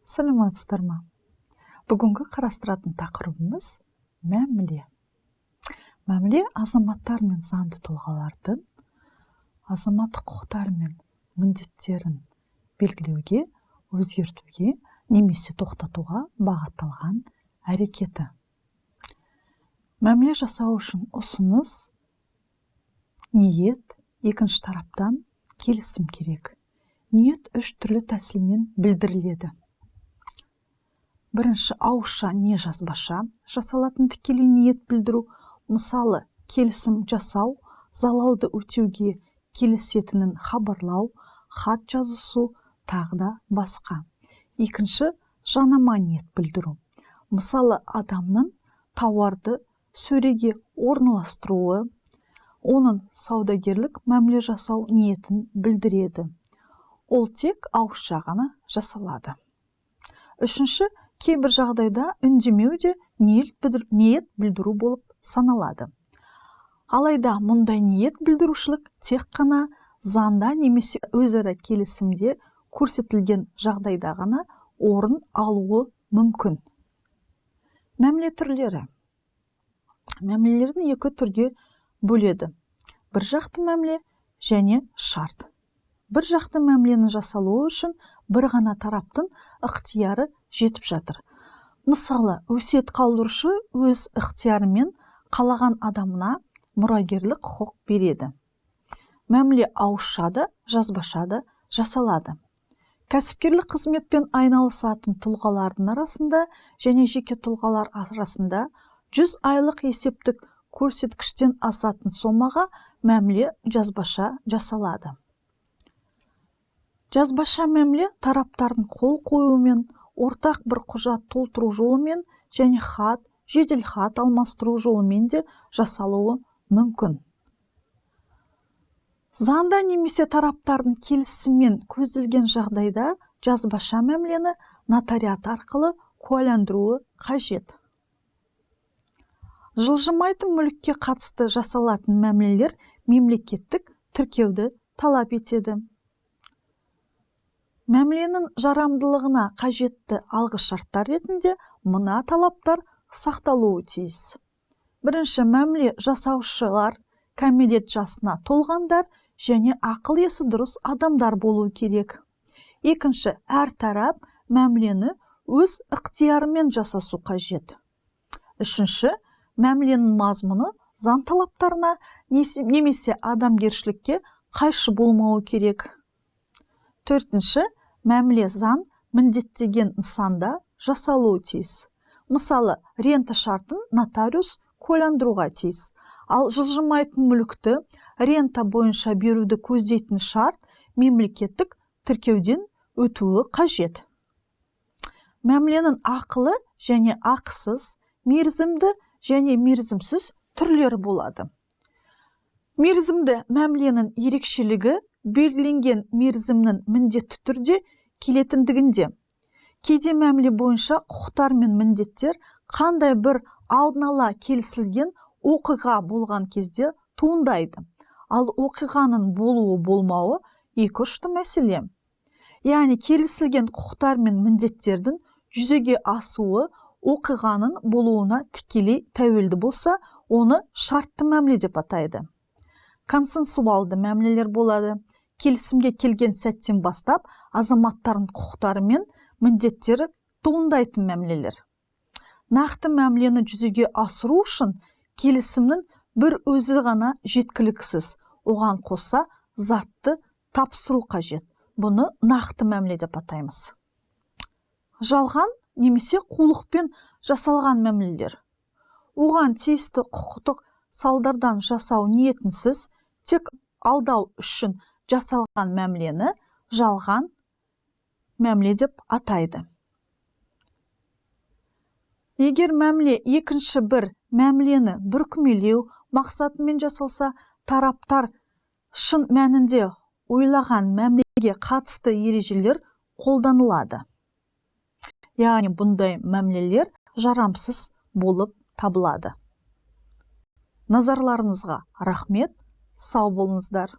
Саламатсыздар ма? Бүгінгі қарастыратын тақырыбымыз мәміле. Мәміле азаматтар мен заңды тұлғалардың азаматтық құқықтары мен міндеттерін белгілеуге, өзгертуге немесе тоқтатуға бағытталған әрекеті. Мәміле жасау үшін ұсыныс, ниет, екінші тараптан келісім керек. Ниет үш түрлі тәсілмен білдіріледі. Бірінші, ауызша не жазбаша жасалатын тікелей ниет білдіру, мысалы келісім жасау, залалды өтеуге келісетінін хабарлау, хат жазысу, тағы да басқа. Екінші, жанама ниет білдіру, мысалы адамның тауарды сөреге орналастыруы, оның саудагерлік мәміле жасау ниетін білдіреді. Ол тек ауызша ғана жасалады. Үшінші, кейбір жағдайда үндемеу де ниет білдіру болып саналады. Алайда мұндай ниет білдірушілік тек қана заңда немесе өзара келісімде көрсетілген жағдайда ғана орын алуы мүмкін. Мәміле түрлері. Мәмілелердің екі түрге бөледі. Бір жақты мәміле және шарт. Бір жақты мәміленің жасалуы үшін бір ғана тараптың ықтияры жетіп жатыр. Мысалы, өсиет қалдырушы өз ықтиярымен қалаған адамына мұрагерлік құқық береді. Мәміле ауызша да, жазбаша да жасалады. Кәсіпкерлік қызметпен айналысатын тұлғалардың арасында және жеке тұлғалар арасында 100 айлық есептік көрсеткіштен асатын сомаға мәміле жазбаша жасалады. Жазбаша мәміле тараптардың қол қоюымен, ортақ бір құжат толтыру жолымен және хат, жедел хат алмастыру жолымен де жасалуы мүмкін. Заңда немесе тараптардың келісіммен көзделген жағдайда жазбаша мәмілені нотариат арқылы куәландыруы қажет. Жылжымайтын мүлікке қатысты жасалатын мәмілелер мемлекеттік тіркеуді талап етеді. Мәміленің жарамдылығына қажетті алғышарттар ретінде мына талаптар сақталуы тиіс. Бірінші, мәміле жасаушылар кәмелет жасына толғандар және ақыл есі дұрыс адамдар болуы керек. Екінші, әр тарап мәмілені өз ықтиярымен жасасу қажет. Үшінші, мәміленің мазмұны заң талаптарына немесе адамгершілікке қайшы болмауы керек. Төртінші, мәміле заң міндеттеген нысанда жасалуы тиіс. Мысалы, рента шартын нотариус куәландыруға тиіс. Ал жылжымайтын мүлікті рента бойынша беруді көздейтін шарт мемлекеттік тіркеуден өтуі қажет. Мәміленің ақылы және ақысыз, мерзімді және мерзімсіз түрлері болады. Мерзімді мәміленің ерекшелігі белгіленген мерзімнің міндетті түрде келетіндігінде. Кейде мәміле бойынша құқықтар мен міндеттер қандай бір алдын ала келісілген оқиға болған кезде туындайды. Ал оқиғаның болуы болмауы екі ұшты мәселе. Яғни келісілген құқықтар мен міндеттердің жүзеге асуы оқиғаның болуына тікелей тәуелді болса, оны шартты мәміле деп атайды. Консенсуалды мәмілелер болады. Келісімге келген сәттен бастап азаматтардың құқықтары мен міндеттері туындайтын мәмілелер. Нақты мәмілені жүзеге асыру үшін келісімнің бір өзі ғана жеткіліксіз, оған қоса затты тапсыру қажет. Бұны нақты мәміле деп атаймыз. Жалған немесе қулықпен жасалған мәмілелер. Оған тиісті құқықтық салдардан жасау ниетінсіз, тек алдау үшін жасалған мәмілені жалған мәміле деп атайды. Егер мәміле екінші бір мәмілені бүркемелеу мақсатымен жасалса, тараптар шын мәнінде ойлаған мәмілеге қатысты ережелер қолданылады. Яғни бұндай мәмілелер жарамсыз болып табылады. Назарларыңызға рахмет, сау болыңыздар.